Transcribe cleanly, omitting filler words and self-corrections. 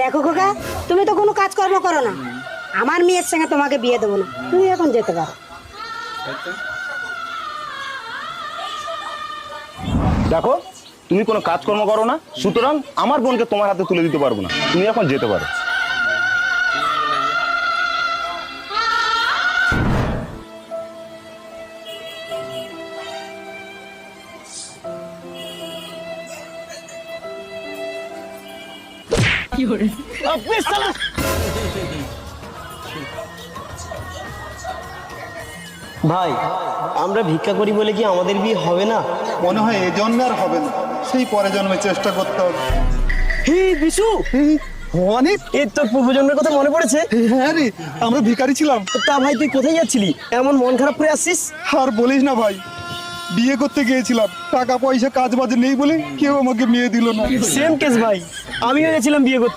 দেখো খোকা, তুমি তো কোনো কাজকর্ম করো না, আমার মেয়ের সঙ্গে তোমাকে বিয়ে দেবো না, তুমি এখন যেতে পারো। দেখো, তুমি কোনো কাজকর্ম করো না, সুতরাং আমার বোনকে তোমার হাতে তুলে দিতে পারবো না, তুমি এখন যেতে পারো। ভাই, আমরা ভিক্ষা করি বলে কি আমাদের বিয়ে হবে না? মনে হয় এই জন্মে আর হবে না, সেই পরে জন্মে চেষ্টা করতে হবে। হে বিশু, অনেক। এর তোর পূর্বজন্মের কথা মনে পড়েছে? হ্যাঁ রে, আমরা ভিখারি ছিলাম। তা ভাই, তুই কোথায় যাচ্ছিলি? এমন মন খারাপ করে আসছিস? আর বলিস না ভাই, বিয়ে করতে গিয়েছিলাম, টাকা পয়সা কাজ বাজ নেই বলে কেউ আমাকে মেয়ে দিল না। সেম কেস ভাই, আমিও গেছিলাম বিয়ে করতে।